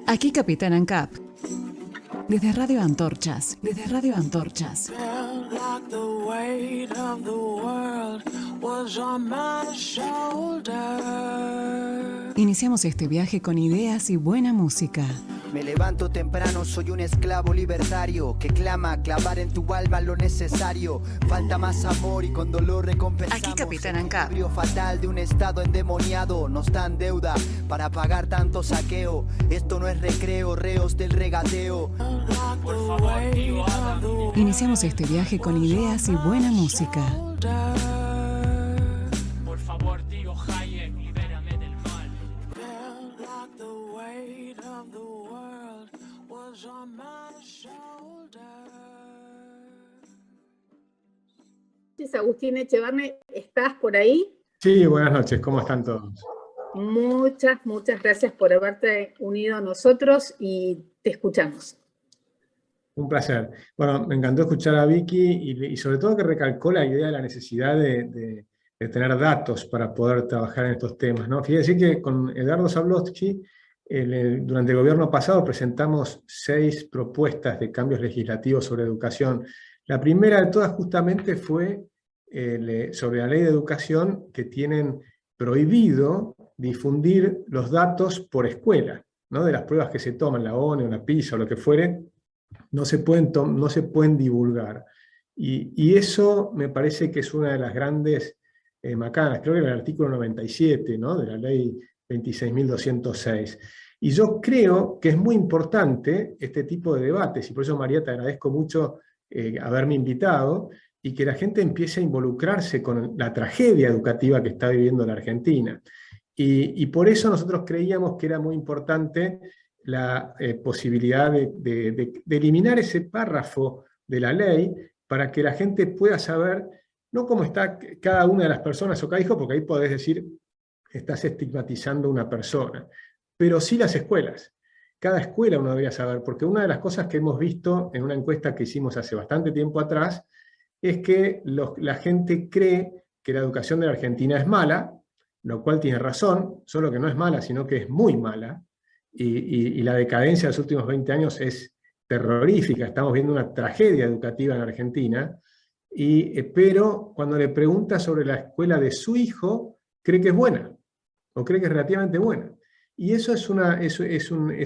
Aquí Capitán ANCAP. Desde Radio Antorchas. Desde Radio Antorchas. Iniciamos este viaje con ideas y buena música. Me levanto temprano, soy un esclavo libertario que clama clavar en tu alma lo necesario. Falta más amor y con dolor recompensamos. Aquí Capitán ANCAP. El equilibrio fatal de un estado endemoniado. Nos dan deuda para pagar tanto saqueo. Esto no es recreo, reos del regateo. Por favor, tío Adam. Iniciamos este viaje con ideas y buena música. Por favor, tío Hayek, libérame del mal. Agustín Echevarne, ¿estás por ahí? Sí, buenas noches, ¿cómo están todos? Muchas gracias por haberte unido a nosotros y te escuchamos. Un placer. Bueno, me encantó escuchar a Vicky y sobre todo que recalcó la idea de la necesidad de tener datos para poder trabajar en estos temas, ¿no? Fíjense que con Edgardo Zablotski, durante el gobierno pasado presentamos 6 propuestas de cambios legislativos sobre educación. La primera de todas justamente fue sobre la ley de educación, que tienen prohibido difundir los datos por escuela, ¿no? De las pruebas que se toman, la ONE o la PISA o lo que fuere, no se pueden divulgar. Y eso me parece que es una de las grandes macanas, creo que era el artículo 97, ¿no? De la ley 26.206. Y yo creo que es muy importante este tipo de debates, y por eso, María, te agradezco mucho haberme invitado, y que la gente empiece a involucrarse con la tragedia educativa que está viviendo la Argentina. Y por eso nosotros creíamos que era muy importante la posibilidad de eliminar ese párrafo de la ley para que la gente pueda saber, no cómo está cada una de las personas o cada hijo, porque ahí podés decir, estás estigmatizando a una persona, pero sí las escuelas. Cada escuela uno debería saber, porque una de las cosas que hemos visto en una encuesta que hicimos hace bastante tiempo atrás, es que la gente cree que la educación de la Argentina es mala, lo cual tiene razón, solo que no es mala, sino que es muy mala, y la decadencia de los últimos 20 años es terrorífica, estamos viendo una tragedia educativa en Argentina, pero cuando le pregunta sobre la escuela de su hijo, cree que es buena, o cree que es relativamente buena. Y eso es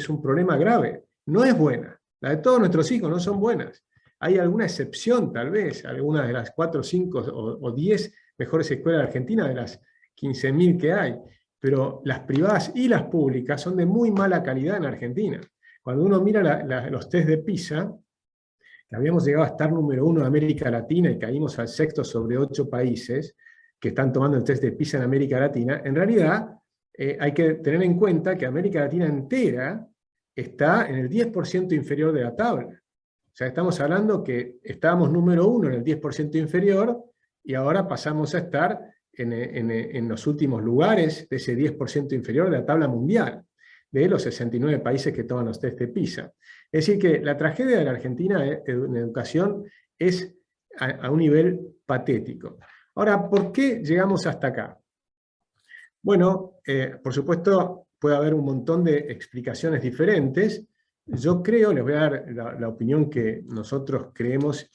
un problema grave, no es buena, la de todos nuestros hijos no son buenas. Hay alguna excepción, tal vez, algunas de las 4, 5 o 10 mejores escuelas de Argentina, de las 15.000 que hay, pero las privadas y las públicas son de muy mala calidad en Argentina. Cuando uno mira los test de PISA, que habíamos llegado a estar número 1 de América Latina y caímos al 6º sobre 8 países que están tomando el test de PISA en América Latina, en realidad hay que tener en cuenta que América Latina entera está en el 10% inferior de la tabla. O sea, estamos hablando que estábamos número 1 en el 10% inferior y ahora pasamos a estar en los últimos lugares de ese 10% inferior de la tabla mundial, de los 69 países que toman los test de PISA. Es decir, que la tragedia de la Argentina en educación es a un nivel patético. Ahora, ¿por qué llegamos hasta acá? Bueno, por supuesto, puede haber un montón de explicaciones diferentes. Yo creo, les voy a dar la opinión que nosotros creemos,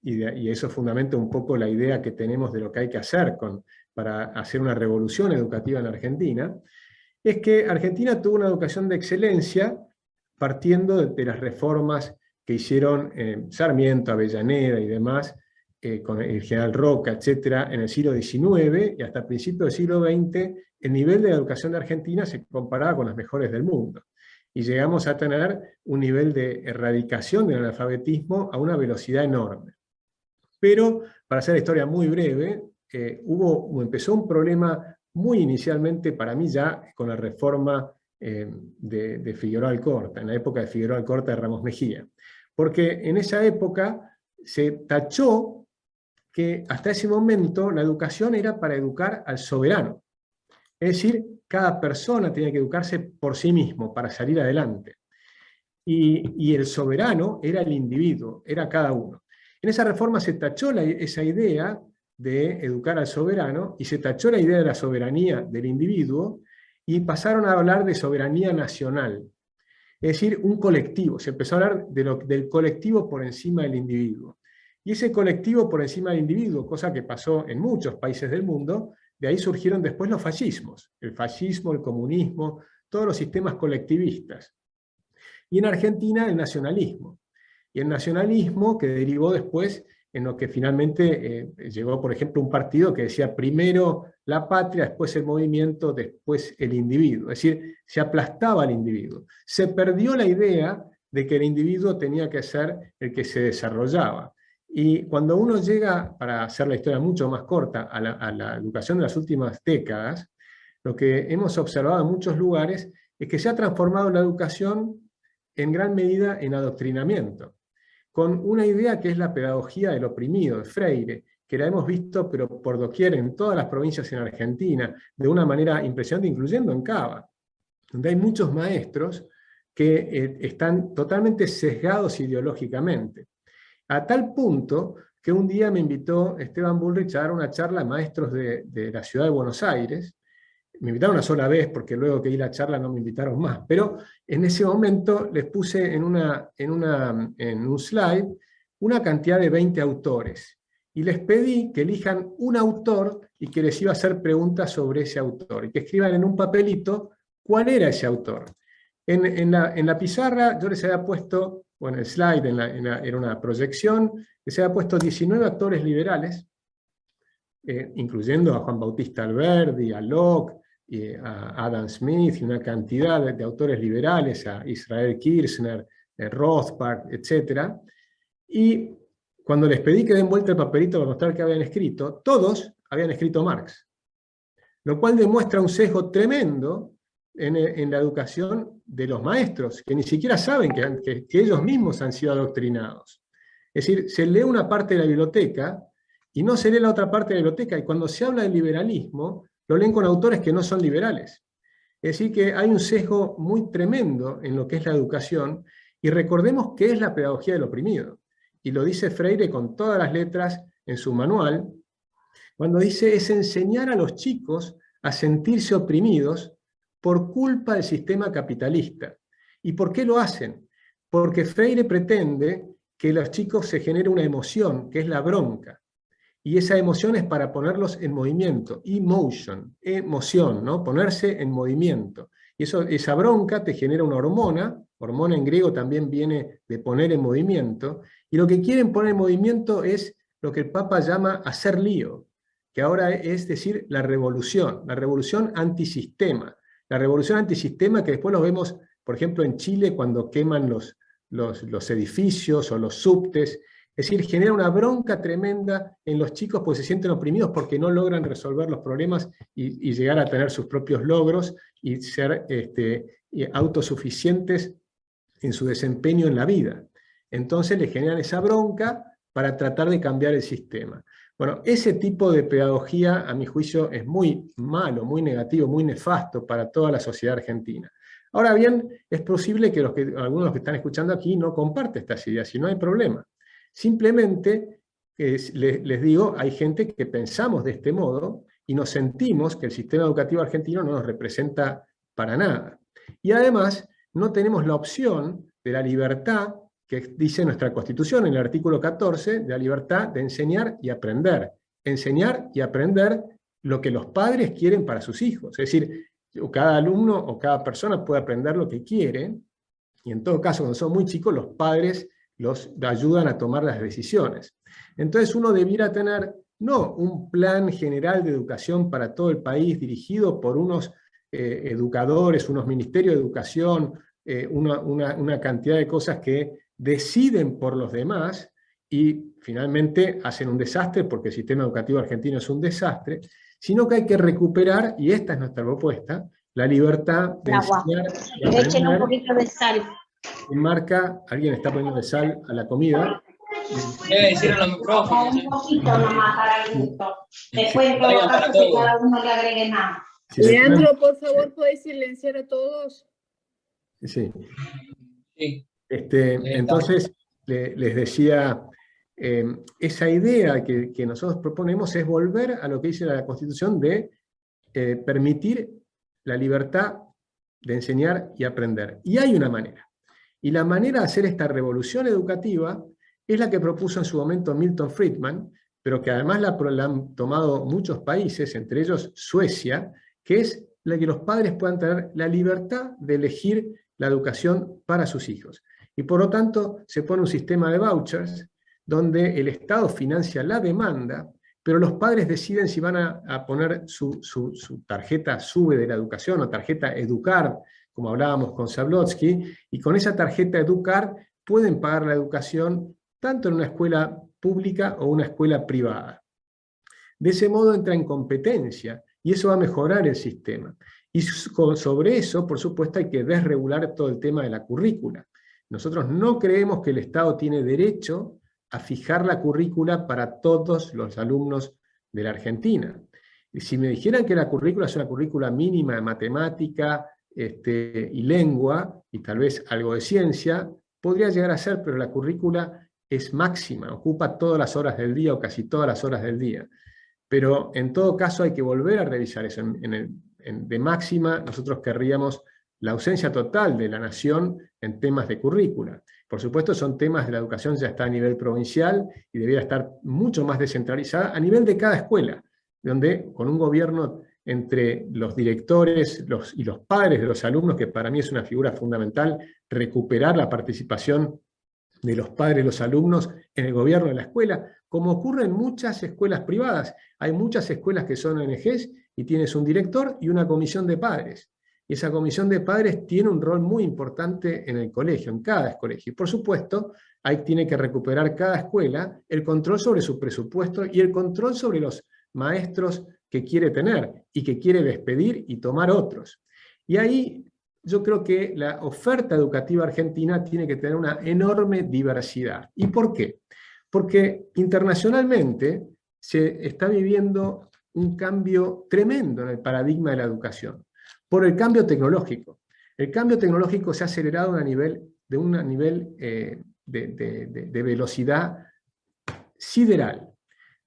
y eso fundamenta un poco la idea que tenemos de lo que hay que hacer para hacer una revolución educativa en Argentina, es que Argentina tuvo una educación de excelencia partiendo de las reformas que hicieron Sarmiento, Avellaneda y demás, con el general Roca, etcétera, en el siglo XIX y hasta principios del siglo XX, el nivel de la educación de Argentina se comparaba con las mejores del mundo. Y llegamos a tener un nivel de erradicación del analfabetismo a una velocidad enorme. Pero, para hacer la historia muy breve, empezó un problema muy inicialmente para mí ya con la reforma de Figueroa Alcorta, en la época de Figueroa Alcorta de Ramos Mejía. Porque en esa época se tachó que hasta ese momento la educación era para educar al soberano. Es decir, cada persona tenía que educarse por sí mismo para salir adelante. Y el soberano era el individuo, era cada uno. En esa reforma se tachó esa idea de educar al soberano y se tachó la idea de la soberanía del individuo y pasaron a hablar de soberanía nacional. Es decir, un colectivo, se empezó a hablar del colectivo por encima del individuo. Y ese colectivo por encima del individuo, cosa que pasó en muchos países del mundo, de ahí surgieron después los fascismos. El fascismo, el comunismo, todos los sistemas colectivistas. Y en Argentina el nacionalismo. Y el nacionalismo que derivó después en lo que finalmente llegó, por ejemplo, un partido que decía primero la patria, después el movimiento, después el individuo. Es decir, se aplastaba al individuo. Se perdió la idea de que el individuo tenía que ser el que se desarrollaba. Y cuando uno llega, para hacer la historia mucho más corta, a la educación de las últimas décadas, lo que hemos observado en muchos lugares es que se ha transformado la educación en gran medida en adoctrinamiento, con una idea que es la pedagogía del oprimido, de Freire, que la hemos visto pero por doquier en todas las provincias en Argentina, de una manera impresionante, incluyendo en Cava, donde hay muchos maestros que están totalmente sesgados ideológicamente. A tal punto que un día me invitó Esteban Bullrich a dar una charla a maestros de la ciudad de Buenos Aires. Me invitaron una sola vez, porque luego que di la charla no me invitaron más, pero en ese momento les puse en un slide una cantidad de 20 autores, y les pedí que elijan un autor y que les iba a hacer preguntas sobre ese autor, y que escriban en un papelito cuál era ese autor. En la pizarra yo les había puesto, bueno, el slide era una proyección, les había puesto 19 autores liberales, incluyendo a Juan Bautista Alberdi, a Locke, a Adam Smith, y una cantidad de autores liberales, a Israel Kirzner, Rothbard, etc. Y cuando les pedí que den vuelta el papelito para mostrar que habían escrito, todos habían escrito Marx. Lo cual demuestra un sesgo tremendo en la educación de los maestros, que ni siquiera saben que ellos mismos han sido adoctrinados. Es decir, se lee una parte de la biblioteca y no se lee la otra parte de la biblioteca, y cuando se habla del liberalismo, lo leen con autores que no son liberales. Es decir, que hay un sesgo muy tremendo en lo que es la educación, y recordemos que es la pedagogía del oprimido. Y lo dice Freire con todas las letras en su manual, cuando dice es enseñar a los chicos a sentirse oprimidos por culpa del sistema capitalista. ¿Y por qué lo hacen? Porque Freire pretende que los chicos se genere una emoción, que es la bronca. Y esa emoción es para ponerlos en movimiento, emoción, ¿no? Ponerse en movimiento. Y esa bronca te genera una hormona en griego también viene de poner en movimiento, y lo que quieren poner en movimiento es lo que el Papa llama hacer lío, que ahora es decir, la revolución antisistema. La revolución antisistema que después lo vemos, por ejemplo, en Chile cuando queman los edificios o los subtes. Es decir, genera una bronca tremenda en los chicos porque se sienten oprimidos porque no logran resolver los problemas y llegar a tener sus propios logros y ser autosuficientes en su desempeño en la vida. Entonces le generan esa bronca para tratar de cambiar el sistema. Bueno, ese tipo de pedagogía, a mi juicio, es muy malo, muy negativo, muy nefasto para toda la sociedad argentina. Ahora bien, es posible que algunos de los que están escuchando aquí no comparten estas ideas, y no hay problema. Simplemente, les digo, hay gente que pensamos de este modo y nos sentimos que el sistema educativo argentino no nos representa para nada. Y además, no tenemos la opción de la libertad que dice nuestra Constitución en el artículo 14, de la libertad de enseñar y aprender. Enseñar y aprender lo que los padres quieren para sus hijos. Es decir, cada alumno o cada persona puede aprender lo que quiere, y en todo caso, cuando son muy chicos, los padres los ayudan a tomar las decisiones. Entonces uno debiera tener, no un plan general de educación para todo el país, dirigido por unos educadores, unos ministerios de educación, una cantidad de cosas que deciden por los demás, y finalmente hacen un desastre, porque el sistema educativo argentino es un desastre, sino que hay que recuperar, y esta es nuestra propuesta, la libertad de enseñar y aprender. Échenle un poquito de sal. Marca, alguien está poniendo sal a la comida. Debe decir a los micrófonos. Un poquito nomás para el gusto. Después en todo caso que cada uno le agregue más. Si Leandro, por favor, ¿podés silenciar a todos? Sí. Sí. Entonces, les decía, esa idea que nosotros proponemos es volver a lo que dice la Constitución de permitir la libertad de enseñar y aprender. Y hay una manera. Y la manera de hacer esta revolución educativa es la que propuso en su momento Milton Friedman, pero que además la han tomado muchos países, entre ellos Suecia, que es la que los padres puedan tener la libertad de elegir la educación para sus hijos. Y por lo tanto se pone un sistema de vouchers donde el Estado financia la demanda, pero los padres deciden si van a poner su tarjeta SUBE de la educación o tarjeta Educar, como hablábamos con Zablotsky, y con esa tarjeta Educar pueden pagar la educación tanto en una escuela pública o una escuela privada. De ese modo entra en competencia y eso va a mejorar el sistema. Y sobre eso, por supuesto, hay que desregular todo el tema de la currícula. Nosotros no creemos que el Estado tiene derecho a fijar la currícula para todos los alumnos de la Argentina. Y si me dijeran que la currícula es una currícula mínima de matemática y lengua, y tal vez algo de ciencia, podría llegar a ser, pero la currícula es máxima, ocupa todas las horas del día o casi todas las horas del día. Pero en todo caso hay que volver a revisar eso. De máxima nosotros querríamos la ausencia total de la nación en temas de currícula. Por supuesto son temas de la educación, ya está a nivel provincial y debería estar mucho más descentralizada a nivel de cada escuela, donde con un gobierno entre los directores y los padres de los alumnos, que para mí es una figura fundamental, recuperar la participación de los padres de los alumnos en el gobierno de la escuela, como ocurre en muchas escuelas privadas. Hay muchas escuelas que son ONGs y tienes un director y una comisión de padres. Y esa comisión de padres tiene un rol muy importante en el colegio, en cada colegio. Y por supuesto, ahí tiene que recuperar cada escuela el control sobre su presupuesto y el control sobre los maestros que quiere tener y que quiere despedir y tomar otros. Y ahí yo creo que la oferta educativa argentina tiene que tener una enorme diversidad. ¿Y por qué? Porque internacionalmente se está viviendo un cambio tremendo en el paradigma de la educación, por el cambio tecnológico. El cambio tecnológico se ha acelerado a un nivel de velocidad sideral.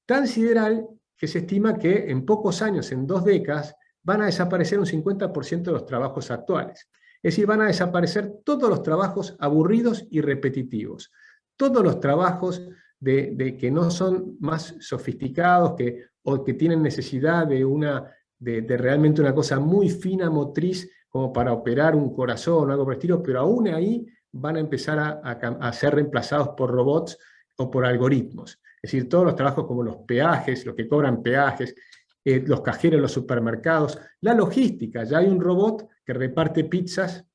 Tan sideral que se estima que en pocos años, en 2 décadas, van a desaparecer un 50% de los trabajos actuales. Es decir, van a desaparecer todos los trabajos aburridos y repetitivos. Todos los trabajos que no son más sofisticados o que tienen necesidad de realmente una cosa muy fina motriz como para operar un corazón o algo por el estilo, pero aún ahí van a empezar a ser reemplazados por robots o por algoritmos. Es decir, todos los trabajos como los peajes, los que cobran peajes, los cajeros en los supermercados, la logística. Ya hay un robot que reparte pizzas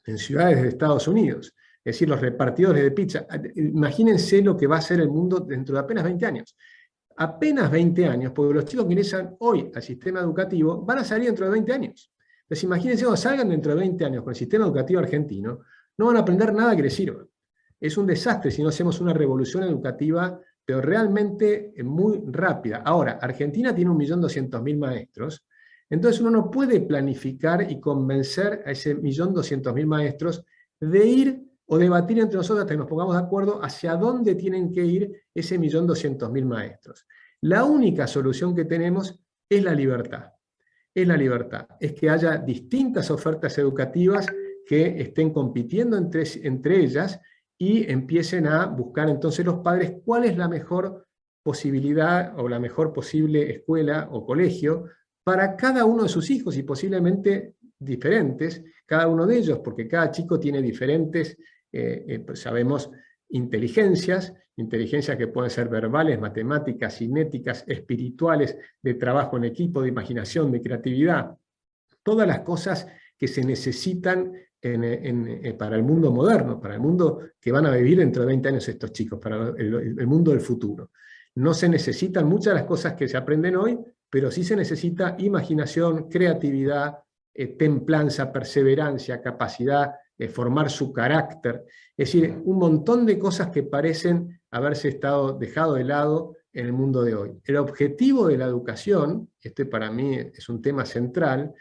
en ciudades de Estados Unidos. Es decir, los repartidores de pizza. Imagínense lo que va a ser el mundo dentro de apenas 20 años. Apenas 20 años, porque los chicos que ingresan hoy al sistema educativo van a salir dentro de 20 años. Entonces imagínense cuando salgan dentro de 20 años con el sistema educativo argentino, no van a aprender nada que les sirva. Es un desastre si no hacemos una revolución educativa, pero realmente muy rápida. Ahora, Argentina tiene 1.200.000 maestros, entonces uno no puede planificar y convencer a ese 1.200.000 maestros de ir o debatir entre nosotros hasta que nos pongamos de acuerdo hacia dónde tienen que ir ese 1.200.000 maestros. La única solución que tenemos es la libertad. Es la libertad. Es que haya distintas ofertas educativas que estén compitiendo entre ellas y empiecen a buscar entonces los padres cuál es la mejor posibilidad o la mejor posible escuela o colegio para cada uno de sus hijos y posiblemente diferentes, cada uno de ellos, porque cada chico tiene diferentes, pues sabemos, inteligencias que pueden ser verbales, matemáticas, cinéticas, espirituales, de trabajo en equipo, de imaginación, de creatividad, todas las cosas que se necesitan para el mundo moderno, para el mundo que van a vivir dentro de 20 años estos chicos, para el mundo del futuro. No se necesitan muchas de las cosas que se aprenden hoy, pero sí se necesita imaginación, creatividad, templanza, perseverancia, capacidad de formar su carácter. Es decir, un montón de cosas que parecen haberse dejado de lado en el mundo de hoy. El objetivo de la educación, este para mí es un tema central,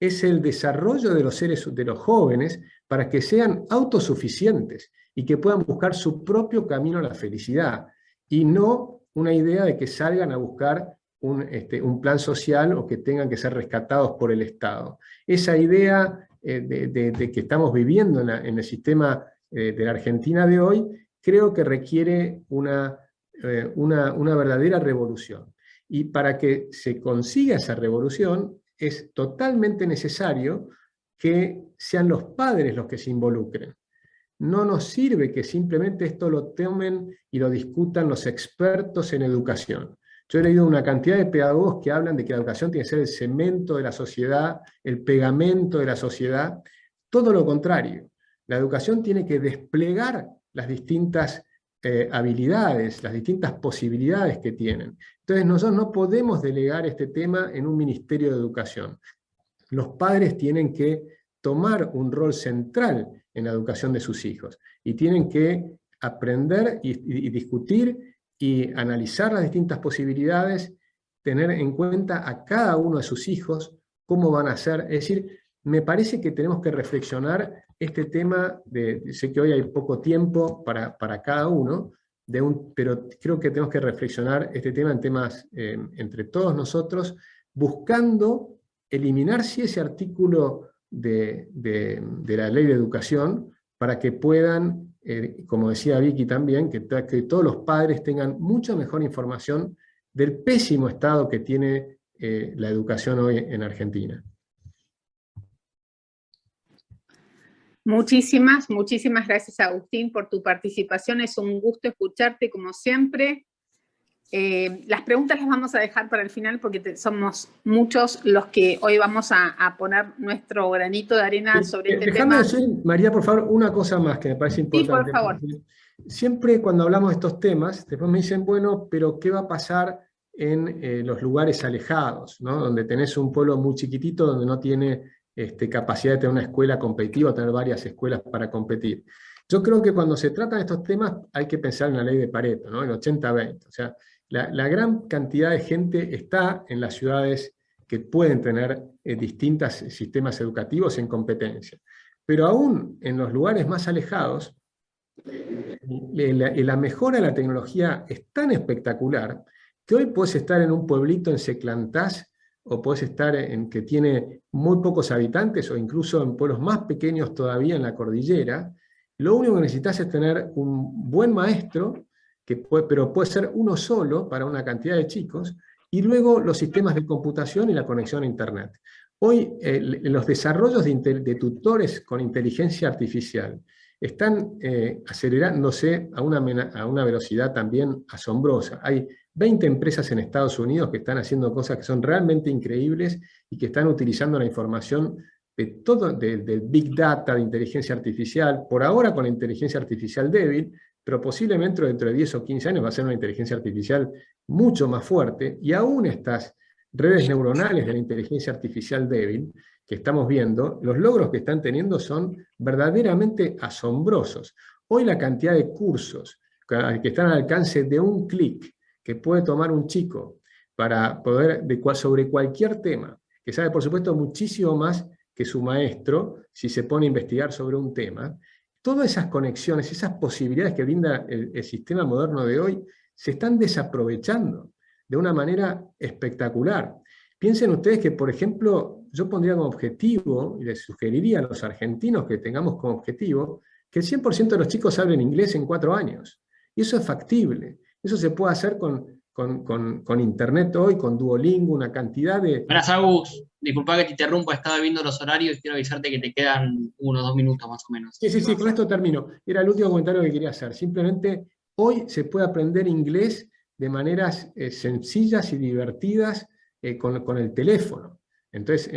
es el desarrollo de los jóvenes para que sean autosuficientes y que puedan buscar su propio camino a la felicidad, y no una idea de que salgan a buscar un plan social o que tengan que ser rescatados por el Estado. Esa idea de que estamos viviendo en el sistema de la Argentina de hoy, creo que requiere una verdadera revolución. Y para que se consiga esa revolución, es totalmente necesario que sean los padres los que se involucren. No nos sirve que simplemente esto lo tomen y lo discutan los expertos en educación. Yo he leído una cantidad de pedagogos que hablan de que la educación tiene que ser el cemento de la sociedad, el pegamento de la sociedad. Todo lo contrario. La educación tiene que desplegar las distintas habilidades, las distintas posibilidades que tienen. Entonces nosotros no podemos delegar este tema en un ministerio de educación. Los padres tienen que tomar un rol central en la educación de sus hijos y tienen que aprender y discutir y analizar las distintas posibilidades, tener en cuenta a cada uno de sus hijos, cómo van a ser. Es decir, me parece que tenemos que reflexionar este tema, sé que hoy hay poco tiempo para cada uno, pero creo que tenemos que reflexionar este tema en temas entre todos nosotros, buscando eliminar ese artículo de la ley de educación para que puedan, como decía Vicky también, que todos los padres tengan mucha mejor información del pésimo estado que tiene la educación hoy en Argentina. Muchísimas gracias, Agustín, por tu participación. Es un gusto escucharte, como siempre. Las preguntas las vamos a dejar para el final porque somos muchos los que hoy vamos a poner nuestro granito de arena sobre este tema. Déjame decir, María, por favor, una cosa más que me parece importante. Sí, por favor. Siempre cuando hablamos de estos temas, después me dicen, bueno, pero ¿qué va a pasar en los lugares alejados, ¿no? Donde tenés un pueblo muy chiquitito, donde no tiene capacidad de tener una escuela competitiva, o tener varias escuelas para competir? Yo creo que cuando se tratan estos temas hay que pensar en la ley de Pareto, ¿no? En 80-20. O sea, la gran cantidad de gente está en las ciudades que pueden tener distintos sistemas educativos en competencia. Pero aún en los lugares más alejados, la mejora de la tecnología es tan espectacular que hoy puedes estar en un pueblito en Seclantás, o puedes estar en que tiene muy pocos habitantes, o incluso en pueblos más pequeños todavía en la cordillera. Lo único que necesitas es tener un buen maestro, pero puede ser uno solo para una cantidad de chicos, y luego los sistemas de computación y la conexión a Internet. Hoy los desarrollos de tutores con inteligencia artificial están acelerándose a una velocidad también asombrosa. Hay 20 empresas en Estados Unidos que están haciendo cosas que son realmente increíbles y que están utilizando la información de Big Data, de inteligencia artificial, por ahora con la inteligencia artificial débil, pero posiblemente dentro de 10 o 15 años va a ser una inteligencia artificial mucho más fuerte, y aún estas redes neuronales de la inteligencia artificial débil que estamos viendo, los logros que están teniendo son verdaderamente asombrosos. Hoy la cantidad de cursos que están al alcance de un clic que puede tomar un chico para poder, sobre cualquier tema, que sabe por supuesto muchísimo más que su maestro si se pone a investigar sobre un tema, todas esas conexiones, esas posibilidades que brinda el sistema moderno de hoy, se están desaprovechando de una manera espectacular. Piensen ustedes que, por ejemplo, yo pondría como objetivo, y les sugeriría a los argentinos que tengamos como objetivo, que el 100% de los chicos hablen inglés en 4 años. Y eso es factible. Eso se puede hacer con Internet hoy, con Duolingo, una cantidad de... Buenas, Agus. Disculpa que te interrumpa, estaba viendo los horarios y quiero avisarte que te quedan 1 o 2 minutos más o menos. Sí, con esto termino. Era el último comentario que quería hacer. Simplemente, hoy se puede aprender inglés de maneras sencillas y divertidas con el teléfono. Entonces,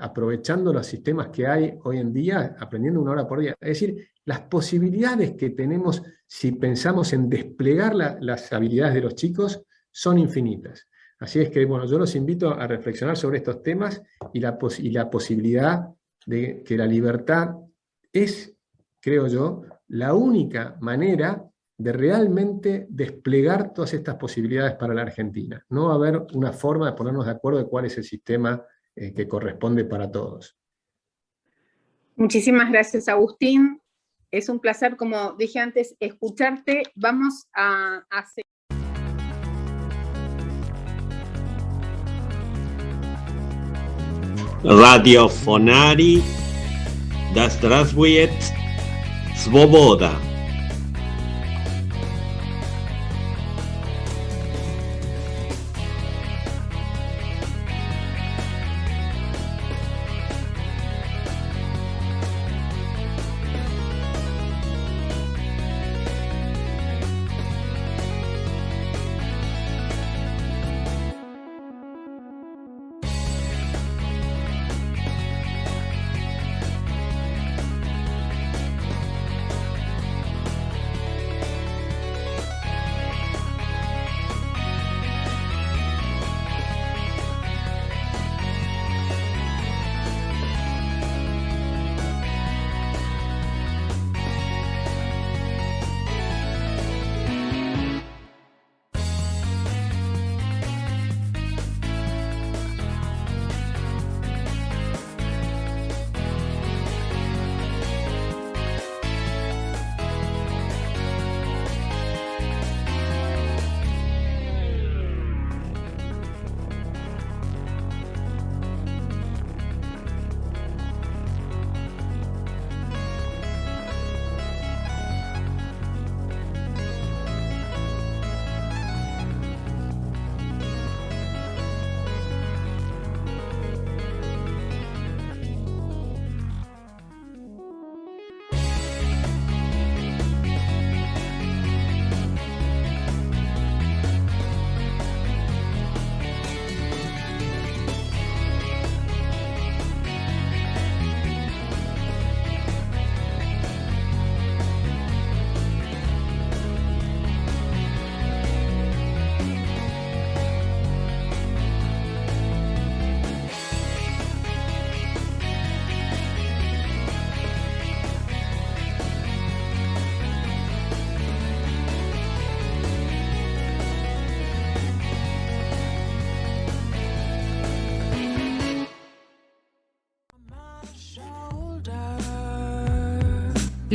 aprovechando los sistemas que hay hoy en día, aprendiendo 1 hora por día. Es decir, las posibilidades que tenemos si pensamos en desplegar las habilidades de los chicos son infinitas. Así es que, bueno, yo los invito a reflexionar sobre estos temas y la posibilidad de que la libertad es, creo yo, la única manera de realmente desplegar todas estas posibilidades para la Argentina. No va a haber una forma de ponernos de acuerdo de cuál es el sistema que corresponde para todos. Muchísimas gracias, Agustín. Es un placer, como dije antes, escucharte. Vamos a hacer... Radiofonari, das Zdravstvuje, Svoboda.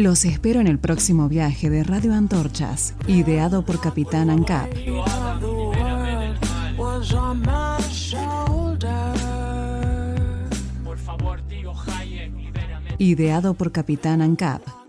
Los espero en el próximo viaje de Radio Antorchas, ideado por Capitán ANCAP. Por favor, tío Hayek, libérame. Ideado por Capitán ANCAP.